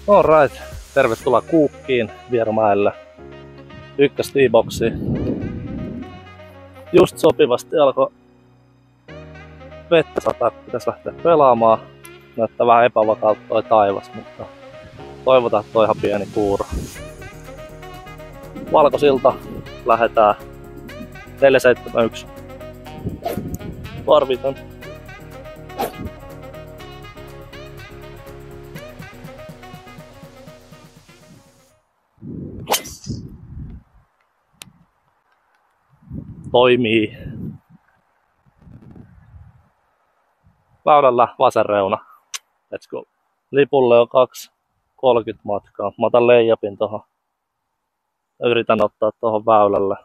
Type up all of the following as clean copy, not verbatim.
Alright, tervetuloa Kuukkiin Vierumäelle. Ykkös T-boxi. Just sopivasti alkoi vettä sataa, pitäisi lähteä pelaamaan. Näyttää vähän epävakaalta toi taivas, mutta toivotaan, että toi ihan pieni kuuro. Valkosilta lähetään 471. Parviton. Toimii. Väylällä vasen reuna. Let's go. Lipulle on 2:30 matkaa. Mä otan leijapin tohon. Yritän ottaa tohon väylälle.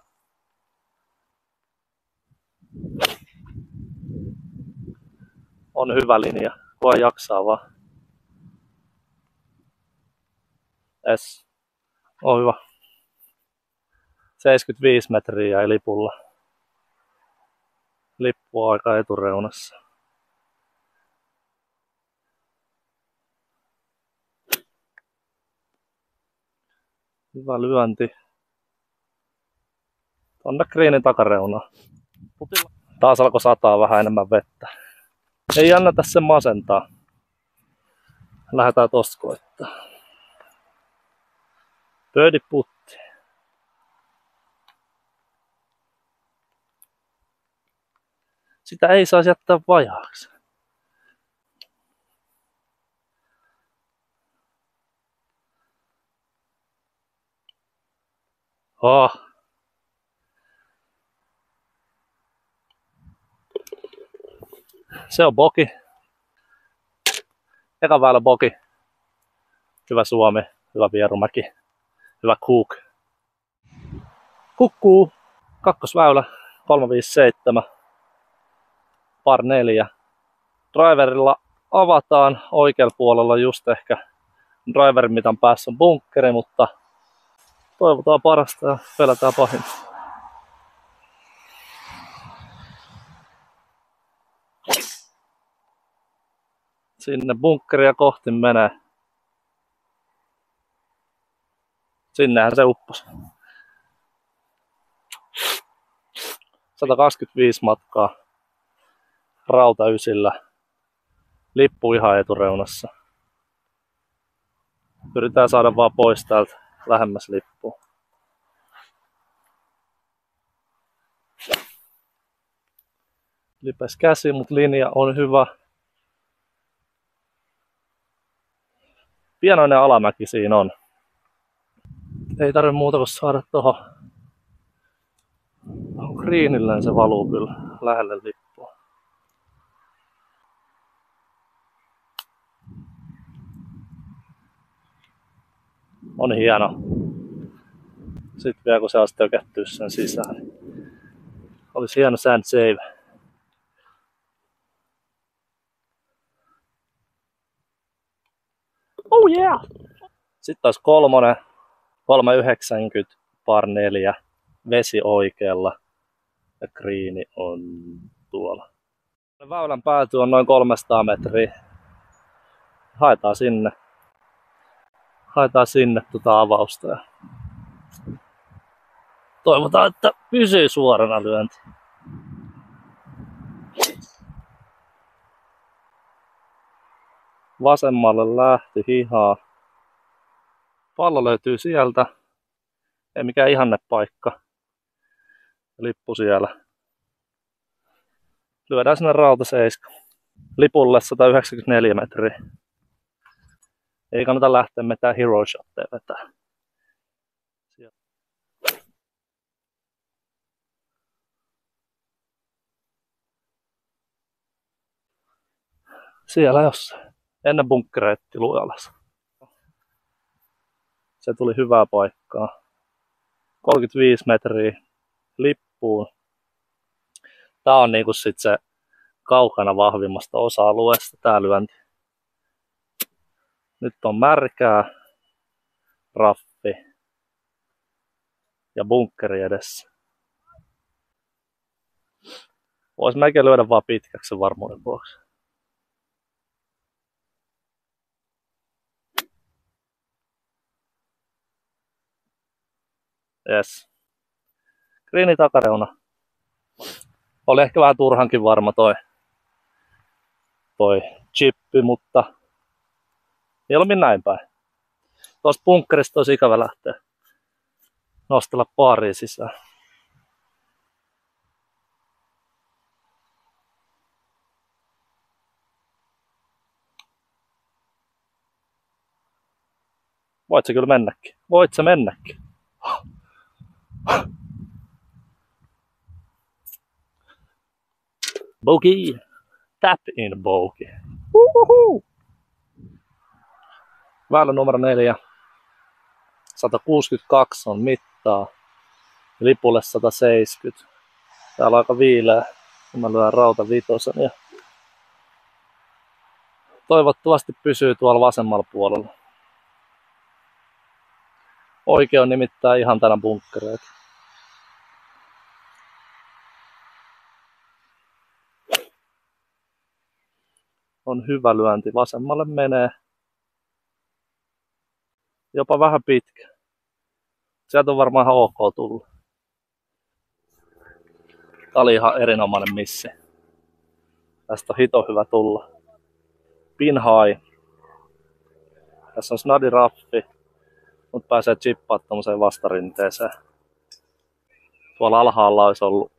On hyvä linja. Kunhan jaksaa vaan. Es. On hyvä. 75 metriä jäi lipulla. Lippu on aika etureunassa. Hyvä lyönti. Tonne greenin takareunaan. Taas alkoi sataa vähän enemmän vettä. Ei anneta sen masentaa. Lähdetään tosta koittaa. Birdie putti. Sitä ei saisi jättää vajaaksi. Se on boki. Eka väylä boki. Hyvä Suomi, hyvä Vierumäki, hyvä Cook. Kukkuu. Kakkosväylä 357. Par 4. Driverilla avataan oikealla puolella just ehkä driverin mitan päässä on bunkkeri, mutta toivotaan parasta ja pelätään pahinta. Sinne bunkkeria kohti menee. Sinnehän se upposi. 125 matkaa. Rautaysillä. Lippu ihan etureunassa. Yritetään saada vaan pois täältä lähemmäs lippua. Lipes käsi, mutta linja on hyvä. Pienoinen alamäki siinä on. Ei tarvitse muuta kuin saada tuohon greenille, se valuu kyllä lähelle lippua. On hieno. Sitten vielä kun se olisi tökättyä sen sisään, niin olisi hieno sand save. Oh yeah! Sitten taas kolmonen, 390 par 4, vesi oikealla ja greeni on tuolla. Väylän pääty on noin 300 metriä. Haetaan sinne tuota avausta ja toivotaan, että pysyy suorana lyönti. Vasemmalle lähti hihaa. Pallo löytyy sieltä. Ei mikään ihanne paikka. Lippu siellä. Lyödään sinne rautaseiska. Lipulle 194 metriä. Ei kannata lähteä mitään hero shotteja vetää. Siellä jossain. Ennen bunkkereitti luu alas. Se tuli hyvää paikkaa. 35 metriä lippuun. Tää on niinku sit se kaukana vahvimmasta osa-alueesta tää lyönti. Nyt on märkää, raffi ja bunkkeri edessä. Vois melkein lyödä vaan pitkäksi sen varmuuden vuoksi. Yes. Greeni takareuna. Oli ehkä vähän turhankin varma toi chippi, mutta mieluummin näin päin. Tuosta bunkkerista olisi ikävä lähteä nostella baariin sisään. Voit sä kyllä mennäkin. Voit sä mennäkin. Bogey. Tap in bogey. Uhuhu. Väylä numero 4. 162 on mittaa. Lipulle 170. Täällä on aika viileä. Mä lyön rautavitosen ja toivottavasti pysyy tuolla vasemmalla puolella. Oikein on nimittäin ihan tänä bunkkereita. On hyvä lyönti. Vasemmalle menee. Jopa vähän pitkä. Sieltä on varmaan ihan ok tullut. Tää oli ihan erinomainen missi. Tästä on hito hyvä tulla. Pin high. Tässä on snadi raffi. Mut pääsee chippaa tommoseen vastarinteeseen. Tuolla alhaalla olisi ollut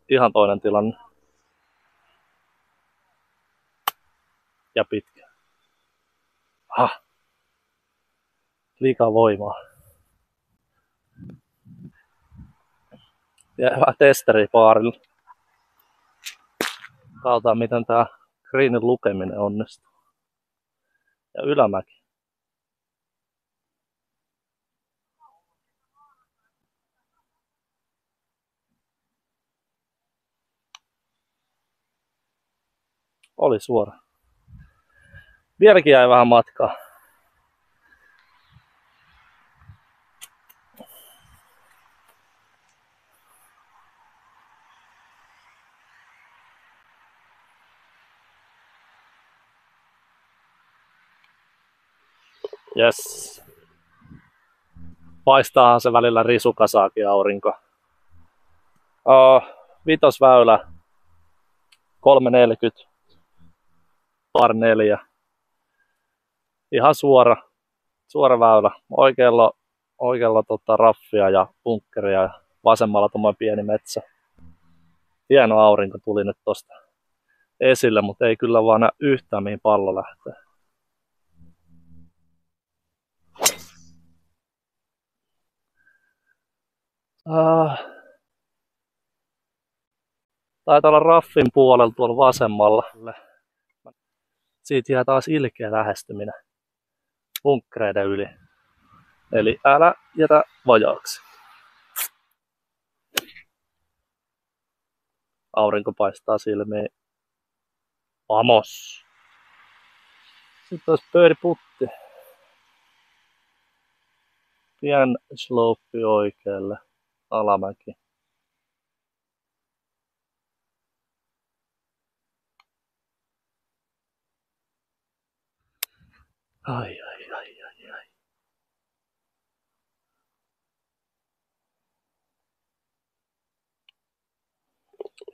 ihan toinen tilanne. Ja pitkä. Liikaa voimaa. Ja hyvä testeri baarilla. Katsotaan miten tää greenin lukeminen onnistuu. Ja ylämäki. Oli suora. Vieläkin jäi vähän matkaa. Yes. Paistaahan se välillä risukasaakin aurinko. Vitosväylä 340 par 4. Ihan suora väylä. Oikealla raffia ja bunkkeria ja vasemmalla tommoinen pieni metsä. Hieno aurinko tuli nyt tosta esille, mutta ei kyllä vaan näe yhtään mihin pallo lähtee. Taitaa olla raffin puolella tuolla vasemmalla. Siitä jää taas ilkeä lähestyminen bunkkereiden yli. Eli älä jätä vajaaksi. Aurinko paistaa silmiin. Vamos! Sitten olisi pöydiputti. Pien slope oikealle. Alamäki. Ai.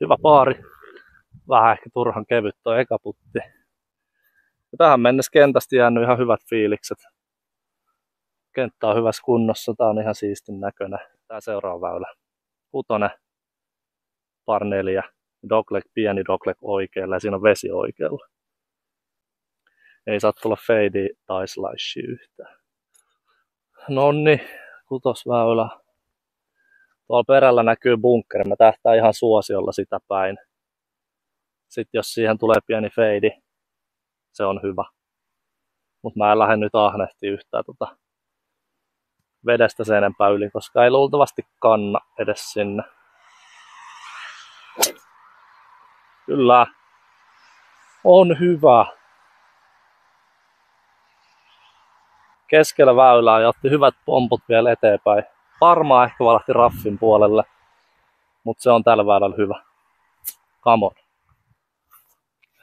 Hyvä paari. Vähän ehkä turhan kevyt toi eka putti. Ja tähän mennessä kentästä jäänyt ihan hyvät fiilikset. Kenttä on hyvässä kunnossa. Tää on ihan siistin näköinen. Tää seuraava väylä. 6. par 4. Dogleg, pieni dogleg oikealla ja siinä on vesi oikealla. Ei saa tulla fadea tai slashia yhtään. Nonni, 6. väylä. Tuolla perällä näkyy bunkkeri. Mä tähtään ihan suosiolla sitä päin. Sitten jos siihen tulee pieni fade, se on hyvä. Mutta mä en lähde nyt ahnehti yhtään vedestä sen enempää yli, koska ei luultavasti kanna edes sinne. Kyllä. On hyvä. Keskellä väylää ja otti hyvät pomput vielä eteenpäin. Varmaan ehkä valahti raffin puolelle, mutta se on tällä väylällä hyvä. Come on.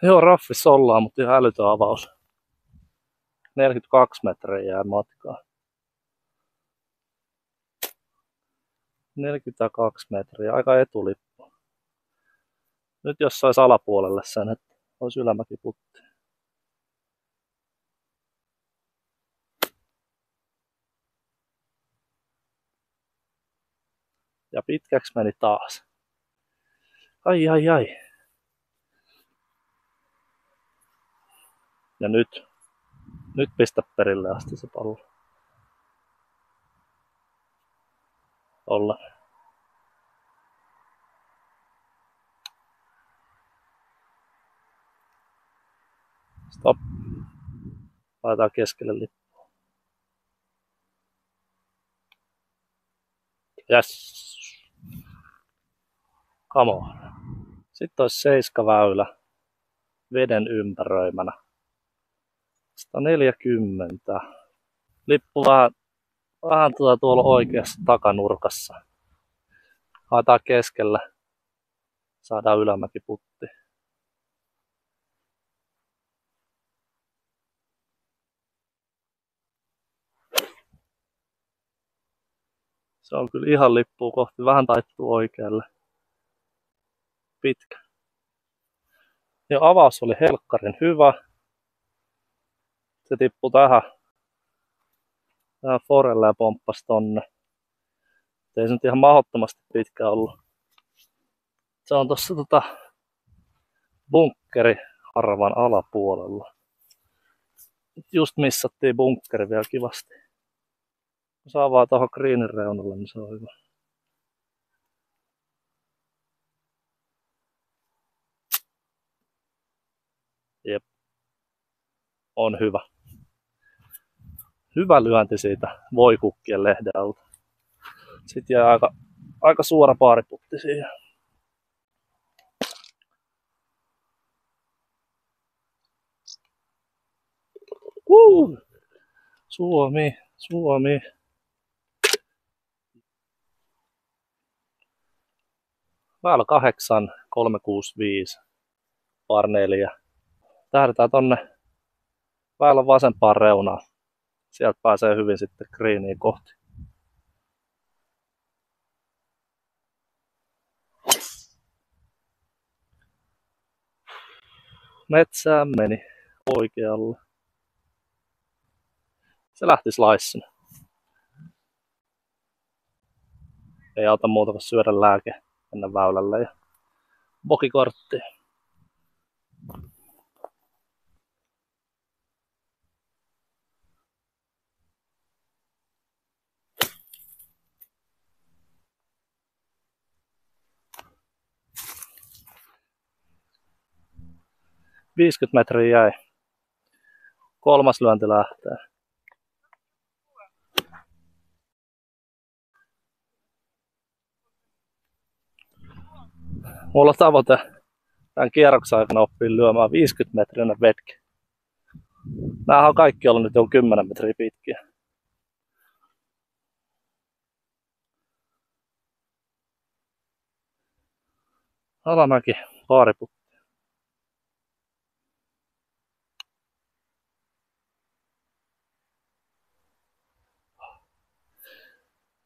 Joo, raffissa ollaan, mutta ihan älytön avaus. 42 metriä jää matkaa. 42 metriä, aika etulippu. Nyt jos sais alapuolelle sen, että olisi ylämäkiputti. Ja pitkäksi meni taas. Ai. Ja nyt pistä perille asti se pallo. Olla. Stop. Laitetaan keskelle lippu. Yes. Come on. Sitten olisi 7 väylä veden ympäröimänä. 140. Lippu vähän tuolla oikeassa takanurkassa. Haetaan keskellä. Saadaan ylämäkiputti. Se on kyllä ihan lippua kohti. Vähän taittuu oikealle. Pitkä. Ja avaus oli helkkarin hyvä. Se tippui tähän forelle ja pomppasi tonne. Ei se nyt ihan mahdottomasti pitkä ollut. Se on tossa bunkkeriharvan alapuolella. Just missattiin bunkkeri vielä kivasti. Kun saa vaan tuohon greenin reunalle, niin se on hyvä. Jep. On hyvä. Hyvä lyönti siitä voikukkien lehden alta. Sitten jää aika suora paariputti siihen. Suomi. Väylä 8, 365, par 4. Tähdetään tonne väylän vasempaan reunaan. Sieltä pääsee hyvin sitten greeniin kohti. Metsään meni oikealle. Se lähti sliceen. Ei auta muuta kuin syödä lääke ennen väylälle ja bokikorttiin. – 50 metriä jäi. 3. lyönti lähtee. Mulla on tavoite tämän kierroksen aikana oppia lyömään 50 metrinen vetke. Nämä on kaikki ollut nyt jo 10 metriä pitkiä. Alamäki, paariputti.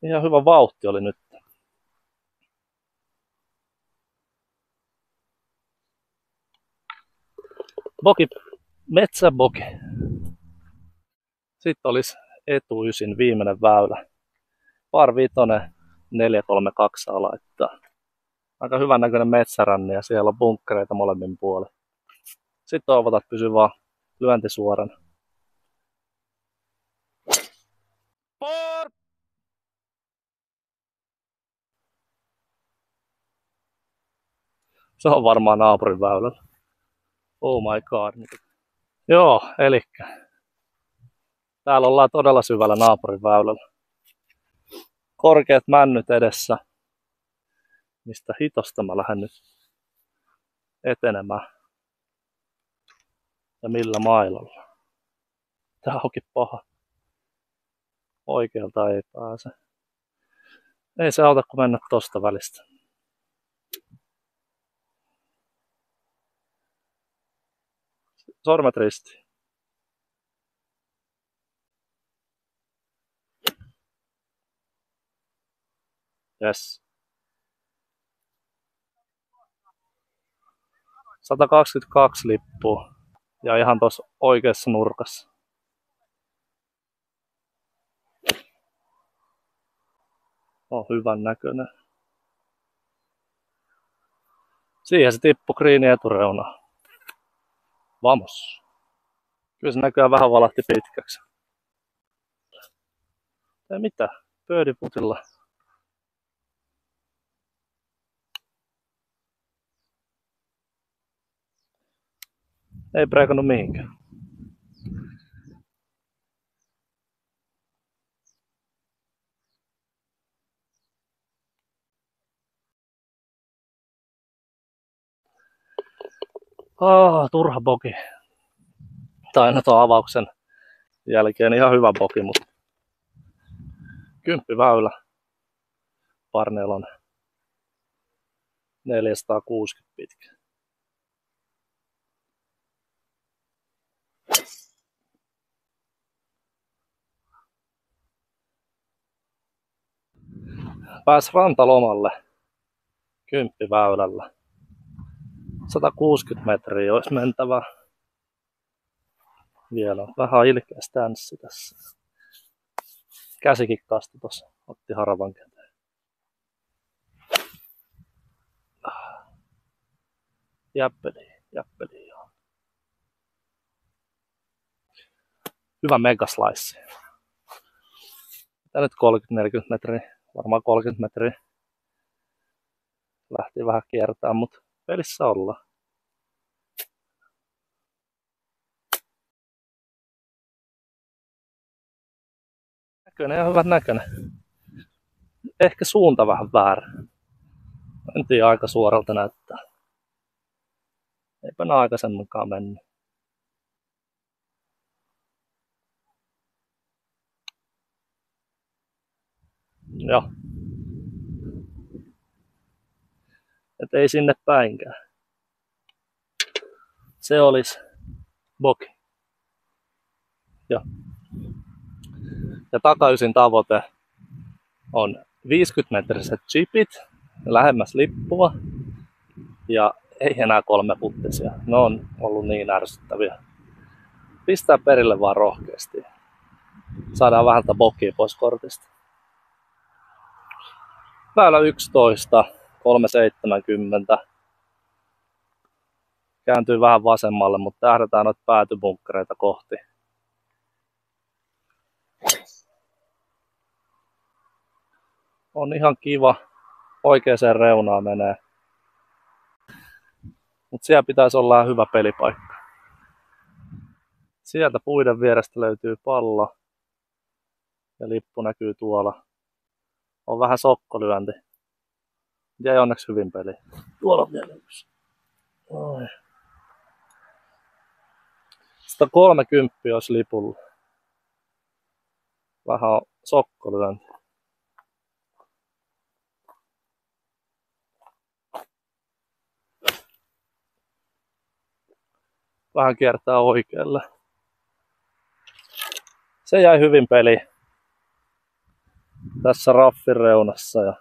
Ihan hyvä vauhti oli nyt. Boki, metsäboki. Sitten olisi etuysin viimeinen väylä. Par 5, 432 saa laittaa. Aika hyvän näköinen metsäränni ja siellä on bunkkereita molemmin puolin. Sitten toivotaan, että pysyy vaan lyönti suorana. Se on varmaan naapurin väylällä. Oh my god. Joo, elikkä. Täällä ollaan todella syvällä naapurin väylällä. Korkeat männyt edessä. Mistä hitosta mä lähden nyt etenemään. Ja millä mailalla. Tää onkin paha. Oikealta ei pääse. Ei se auta kun mennä tosta välistä. Sormet ristiin. Yes. 122 lippua. Ja ihan tuossa oikeassa nurkassa. On hyvän näköinen. Siihen se tippui Greenin etureunaan. Vamos. Kyllä se näköjään vähän valahti pitkäksi. Ei mitään. Pöydiputilla. Ei breikannut mihinkään. Turha bogi. Tai no tuon avauksen jälkeen ihan hyvä bogi, mutta 10 väylä. Parnelon 460 pitkä. Pääs rantalomalle 10 väylällä. 160 metriä olisi mentävä. Vielä on vähän ilkeä stanssi tässä. Käsikin kastui tuossa. Otti haravan käteen. Jäppeli joo. Hyvä megaslice. Tää nyt 30-40 metriä. Varmaan 30 metriä. Lähti vähän kiertää, mutta pelissä ollaan. Näköinen ja hyvän näköinen. Ehkä suunta vähän väärä. En tiedä, aika suoralta näyttää. Eipä ne aikaisemminkaan mennyt. Joo. Et ei sinne päinkään. Se olisi bogi. Joo. Ja takaisin tavoite on 50-metriset chipit lähemmäs lippua ja ei enää 3 puttisia. Ne on ollut niin ärsyttäviä. Pistää perille vaan rohkeasti. Saadaan vähän bogia pois kortista. Väylä 11, 370. Kääntyy vähän vasemmalle, mutta tähdätään noita päätybunkkereita kohti. On ihan kiva. Oikeaan reunaan menee. Mutta siellä pitäisi olla hyvä pelipaikka. Sieltä puiden vierestä löytyy pallo. Ja lippu näkyy tuolla. On vähän sokkolyönti. Jäi onneksi hyvin peli. Tuolla on vielä yksi. 130 olisi lipulla. Vähän sokkolyönti. Vähän kiertää oikealle. Se jäi hyvin peli. Tässä raffin reunassa ja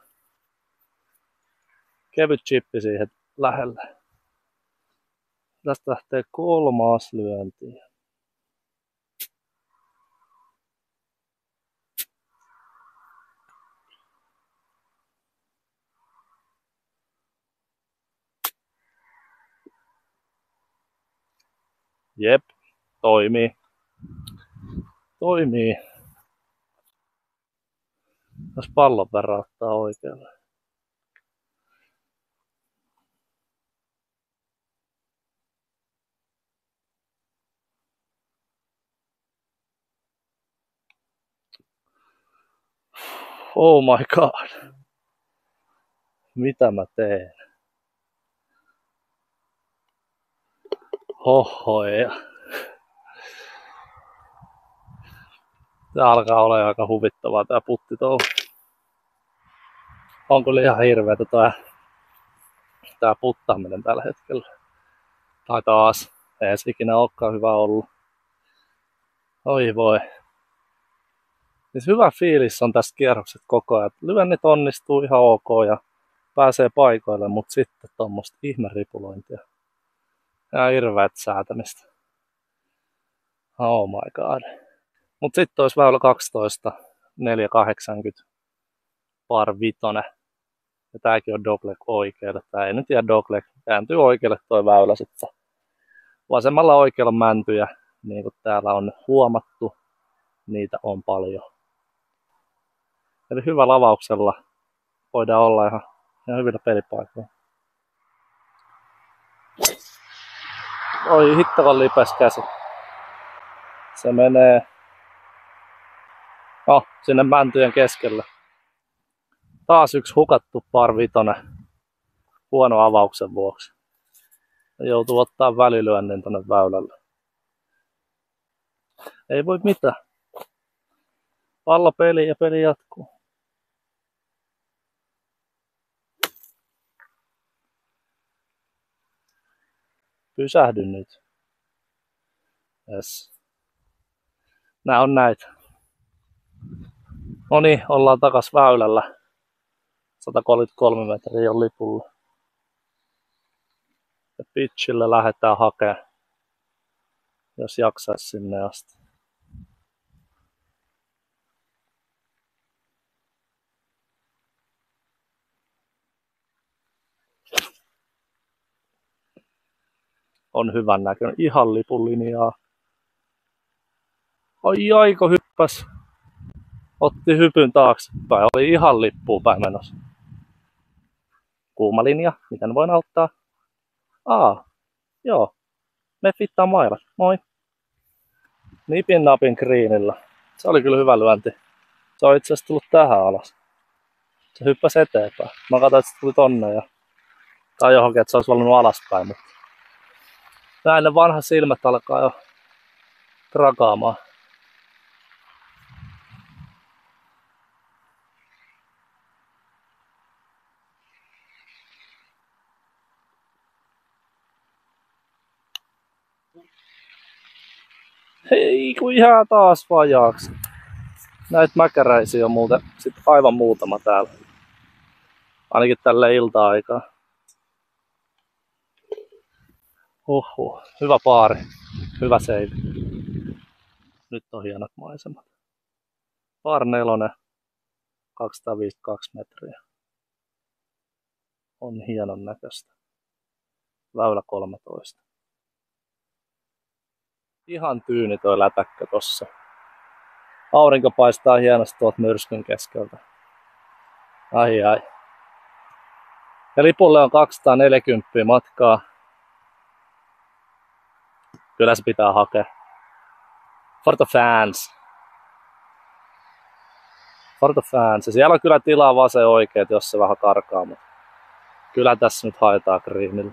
kevyt chippi siihen lähelle. Tästä lähtee 3. lyönti. Jep, toimii. Toimii. Jos pallon verran ottaa oikealle. Oh my god. Mitä mä teen? Hohoja. Tää alkaa olla aika huvittavaa tää puttitouhu. On kyllä ihan hirveetä tää puttaaminen tällä hetkellä. Tai taas. Ei se ikinä olekaan hyvä ollut. Oi voi. Niin hyvä fiilis on tästä kierrokset koko ajan. Lyönnit onnistuu ihan ok ja pääsee paikoille, mutta sitten tuommoista ihmeripulointia. Ja hirveät säätämistä. Oh my god. Mutta sitten olisi väylä 12, 480, par vitonen. Ja tääkin on dogleg oikealle. Tää ei nyt tiedä dogleg. Kääntyy oikealle toi väylä sitten. Vasemmalla oikealla mäntyjä, niin kuin täällä on huomattu, niitä on paljon. Eli hyvä lavauksella voidaan olla ihan hyvillä pelipaikoilla. Oi hittavan lipes käsi. Se menee sinne mäntyjen keskelle. Taas yksi hukattu par vitonen huono avauksen vuoksi. Ja joutuu ottaa välilyönnin tonne väylälle. Ei voi mitään. Pallo peli ja peli jatkuu. Pysähdy nyt. Yes. Nää on näitä. No niin, ollaan takas väylällä. 133 metriä on lipulla. Ja pitchille lähdetään hakemaan, jos jaksaisi sinne asti. On hyvän näköinen. Ihan lipun linjaa. Ai aiko hyppäs. Otti hypyn taaksepäin. Oli ihan lippuun päin menossa. Kuuma linja. Miten voin auttaa? Joo. Me fittaa mailat. Moi. Nipin napin greenillä. Se oli kyllä hyvä lyönti. Se on itse asiassa tullut tähän alas. Se hyppäsi eteenpäin. Mä katsoin, että se tuli tonne tai johonkin, että se olisi valunut alaspäin. Mutta näin ne vanhat silmät alkaa jo trakaamaan. Hei, kun ihan taas vajaaksi. Näitä mäkäräisiä on muuten sit aivan muutama täällä. Ainakin tälle ilta-aikaa. Hyvä paari. Hyvä save. Nyt on hienot maisemat. Par 4, 252 metriä. On hienon näköistä. Väylä 13. Ihan tyyni toi lätäkkö tossa. Aurinko paistaa hienosti tuolta myrskyn keskeltä. Ai. Ja lipulle on 240 matkaa. Kyllä se pitää hakea. For the fans. For the fans. Ja siellä on kyllä tilaa vasen oikeet, jos se vähän karkaa. Mutta kyllä tässä nyt haetaan greenille.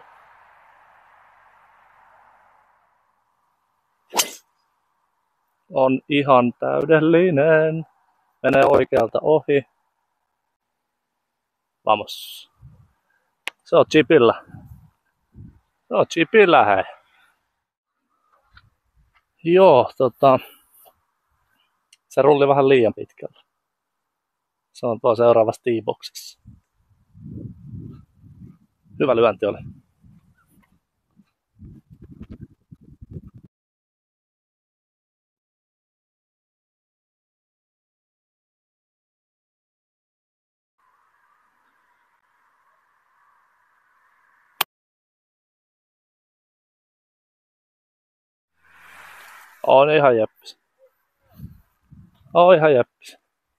On ihan täydellinen. Menee oikealta ohi. Vamos. Se on chipillä. Se on chipillä, hei. Joo, se rulli vähän liian pitkällä. Se on tuo seuraavassa teeboxissa. Hyvä lyönti oli. On ihan jeppis.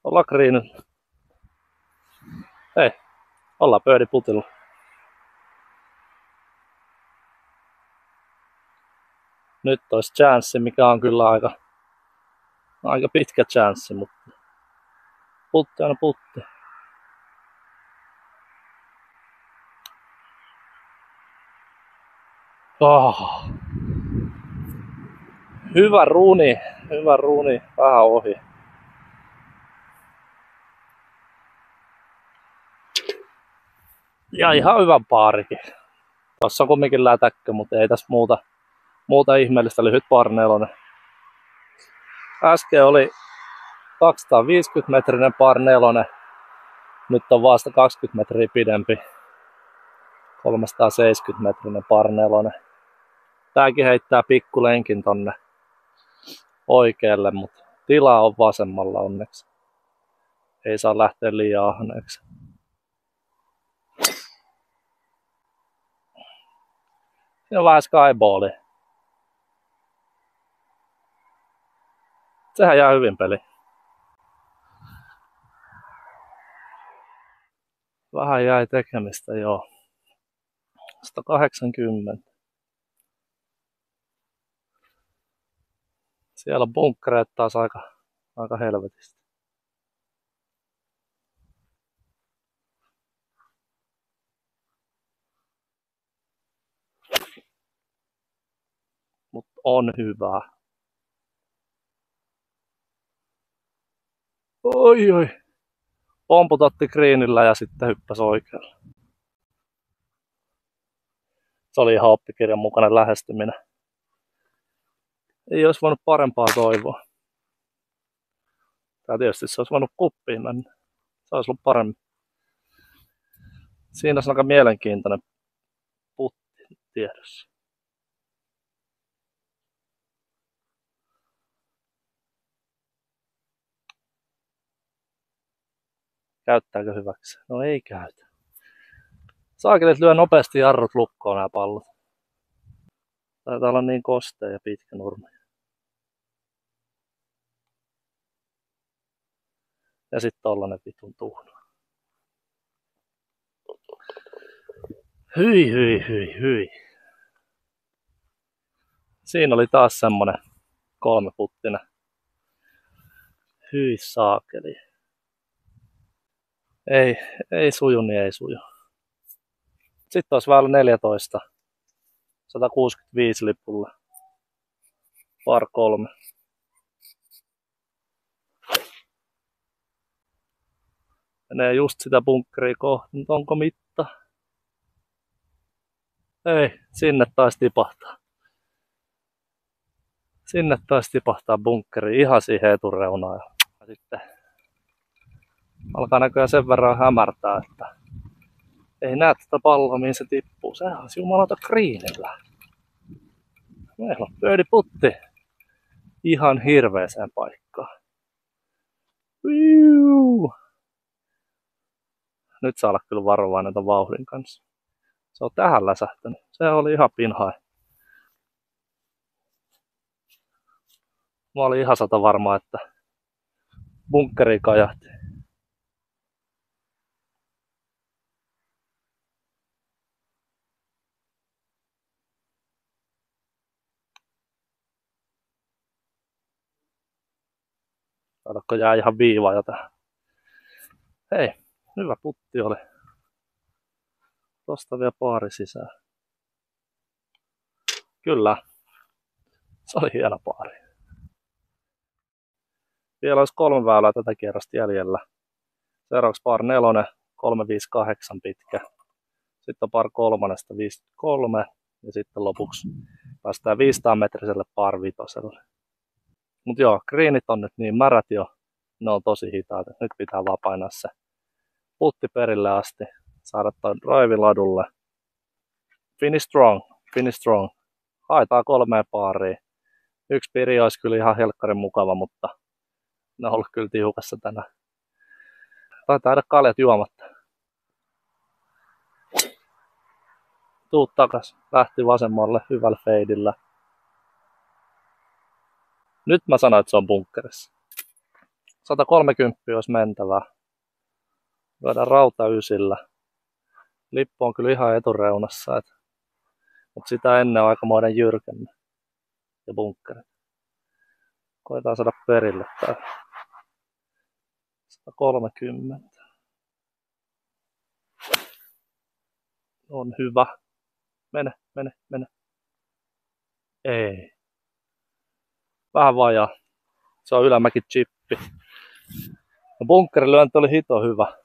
Ollaan greenillä. Hei, ollaan birdie-putilla. Nyt olisi chanssi, mikä on kyllä aika pitkä chanssi, mutta putti aina putti. Hyvä runi, vähän ohi. Ja ihan hyvä paarikin. Tossa on kumminkin lätäkkö, mutta ei tässä muuta ihmeellistä. Lyhyt par 4. Äsken oli 250-metrinen par 4. Nyt on vasta 20 metriä pidempi. 370-metrinen par 4. Tääkin heittää pikkulenkin tonne oikealle, mutta tilaa on vasemmalla onneksi. Ei saa lähteä liian ahneeksi. Siinä on vähän skyballia. Sehän jää hyvin peliin. Vähän jäi tekemistä, joo. 180. Siellä on bunkkereita taas aika helvetistä. Mutta on hyvä. Oi. Pomput otti greenillä ja sitten hyppäsi oikealle. Se oli ihan oppikirjan mukainen lähestyminen. Ei olisi voinut parempaa toivoa. Tai tietysti se olisi voinut kuppiin mennä. Se olisi ollut paremmin. Siinä on aika mielenkiintoinen putti tiedossa. Käyttääkö hyväksi? No ei käytä. Saakelit lyö nopeasti jarrut lukkoon nämä pallot. Taitaa olla niin kostea ja pitkä nurmi. Ja sitten tollanen vitun tuhna. Hyi. Siinä oli taas semmonen 3-puttinen. Hyi saakeli. Ei suju, niin ei suju. Sitten olisi väylä 14. 165 lipulle. Par 3. Menee just sitä bunkkeria kohti. Nyt onko mitta? Ei, sinne taisi tipahtaa. Sinne taisi tipahtaa bunkkeri ihan siihen etureunaan. Ja sitten alkaa näköjään sen verran hämärtää, että ei näe tätä palloa, mihin se tippuu. Sehän on jumalauta greenillä. Meillä on birdie-putti ihan hirveeseen paikkaan. Nyt saa olla kyllä varovainen tämän vauhdin kanssa. Se on tähän läsähtänyt. Se oli ihan pinhai. Mä olin ihan varma, että bunkkeri kajahti. Saadaanko jää ihan viivaa jo tähän? Hei, hyvä putti oli. Tosta vielä paari sisään. Kyllä. Se oli hieno paari. Vielä olisi 3 väylää tätä kierrosta jäljellä. Seuraavaksi par 4, 358 pitkä. Sitten on par 3, 53. Ja sitten lopuksi päästään 500 metriselle par 5. Mut joo, greenit on nyt niin märät jo. Ne on tosi hitaat. Nyt pitää vaan painaa se putti perille asti. Saada toi drive ladulle. Finish strong. Haetaan 3 paaria. Yksi piri olisi kyllä ihan helkkarin mukava, mutta ne on ollut kyllä tiukassa tänään. Taitaa jäädä kaljat juomatta. Tuu takas. Lähti vasemmalle hyvällä feidillä. Nyt mä sanoin, että se on bunkkerissa. 130 olisi mentävää. Voidaan rauta ysillä. Lippu on kyllä ihan etureunassa, mutta sitä ennen on aikamoinen jyrkenne ja bunkkeri. Koetaan saada perille tää. 130. On hyvä. Mene. Ei. Vähän vajaa. Se on ylämäki chippi. No, bunkkerilyönti oli hito hyvä.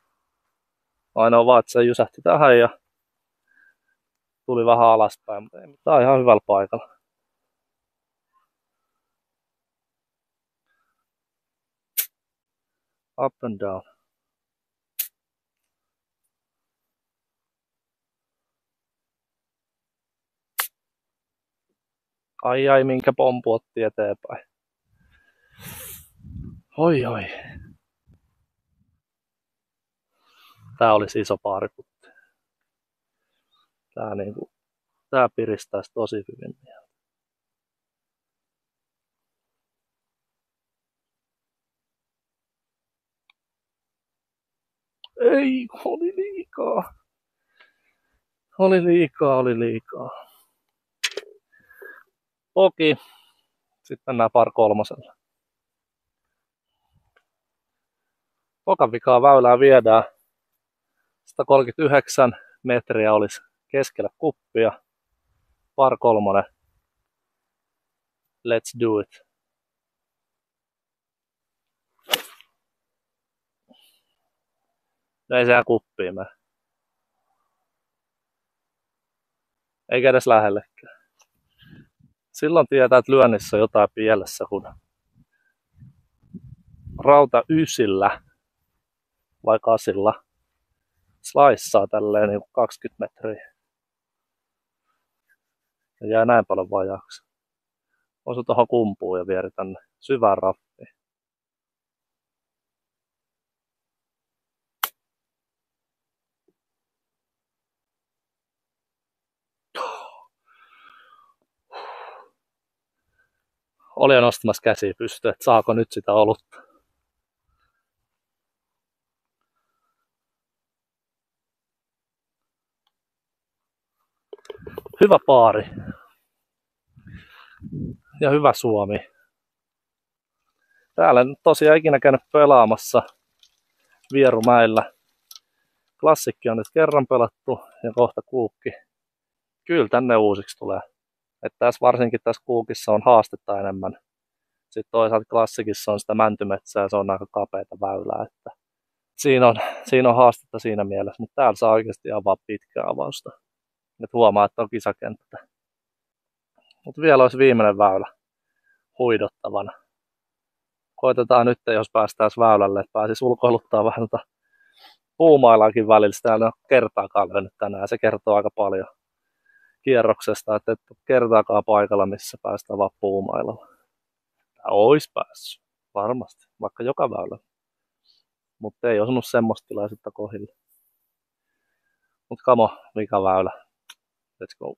Ainoa vaan, että se jysähti tähän ja tuli vähän alaspäin, mutta ei mitään, ihan hyvällä paikalla. Up and down. Ai, minkä pompu otti eteenpäin. Oi. Tää olisi iso paariputti. Tää piristäisi tosi hyvin. Ei, oli liikaa. Oli liikaa. Oki. Sitten mennään par kolmosella. Pokan vikaa väylää viedään. 139 metriä olisi keskellä kuppia. Par kolmonen. Let's do it. No ei sehän kuppiin mene. Eikä edes lähellekään. Silloin tietää, että lyönnissä on jotain pielessä, kun rauta ysillä vai kasilla slaissaa tälleen niin 20 metriä. Ja jää näin paljon vajaaksi. Osu tuohon kumpuun ja vieri tänne syvään raffiin. Oli jo nostamassa käsiä pystyyn, että saako nyt sitä olutta. Hyvä paari. Ja hyvä Suomi. Täällä en tosiaan ikinä käynyt pelaamassa Vierumäellä. Klassikki on nyt kerran pelattu ja kohta kuukki. Kyllä tänne uusiksi tulee. Että varsinkin tässä kuukissa on haastetta enemmän. Sitten toisaalta klassikissa on sitä mäntymetsää ja se on aika kapeata väylää. Että siinä on haastetta siinä mielessä, mutta täällä saa oikeasti avaa pitkää avausta. Et huomaa, että on kisakenttä. Mutta vielä olisi viimeinen väylä huidottavana. Koitetaan nyt, jos päästään väylälle, että pääsis ulkoiluttaa vähän puumailaakin välillä. Täällä on kertaakaan löynyt tänään. Se kertoo aika paljon kierroksesta, että et kertaakaan paikalla, missä päästään vaan puumailalla. Ois päässyt, varmasti, vaikka joka väylä. Mutta ei osunut semmoista tilaisuutta kohdille. Mut kamo, mikä väylä. Let's go.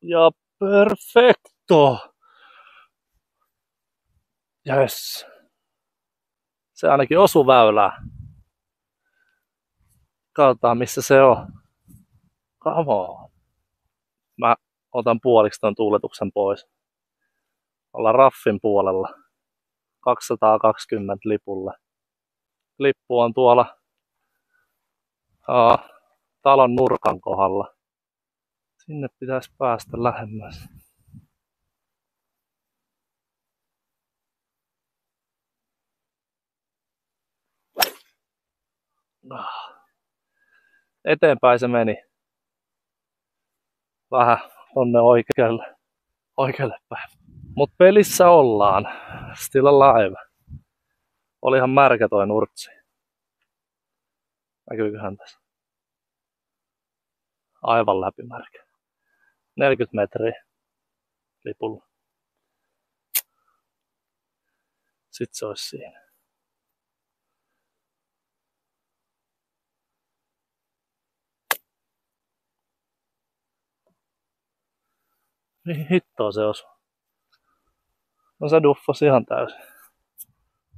Ja perfecto! Yes. Se ainakin osui väylää. Katsotaan missä se on. Come on. Mä otan puoliksi ton tuuletuksen pois. Ollaan raffin puolella. 220 lipulla. Lippu on tuolla talon nurkan kohdalla. Sinne pitäisi päästä lähemmäs. Eteenpäin se meni. Vähän tonne oikealle päin. Mut pelissä ollaan. Still alive. Olihan märkä toi nurtsi. Näkyyköhän tässä? Aivan läpimärkä. 40 metriä lipulla. Sitten se olisi siinä. Mihin hittoa se osui? No se duffasi ihan täysin.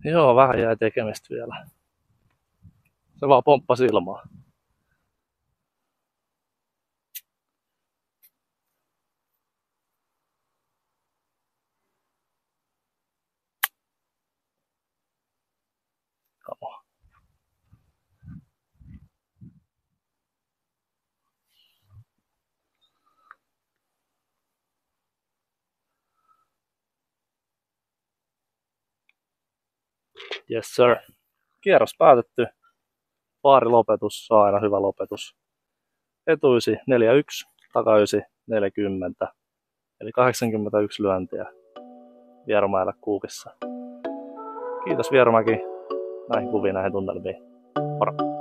Joo, vähän jäi tekemistä vielä. Se vaan pomppasi ilmaa. Come on. Yes sir. Kierros päätetty. Paarilopetus on aina hyvä lopetus. Etuisi 4-1, takaysi 40. Eli 81 lyöntiä Vierumäellä kuukissa. Kiitos Vierumäki näihin kuviin, näihin tunnelmiin. Moro!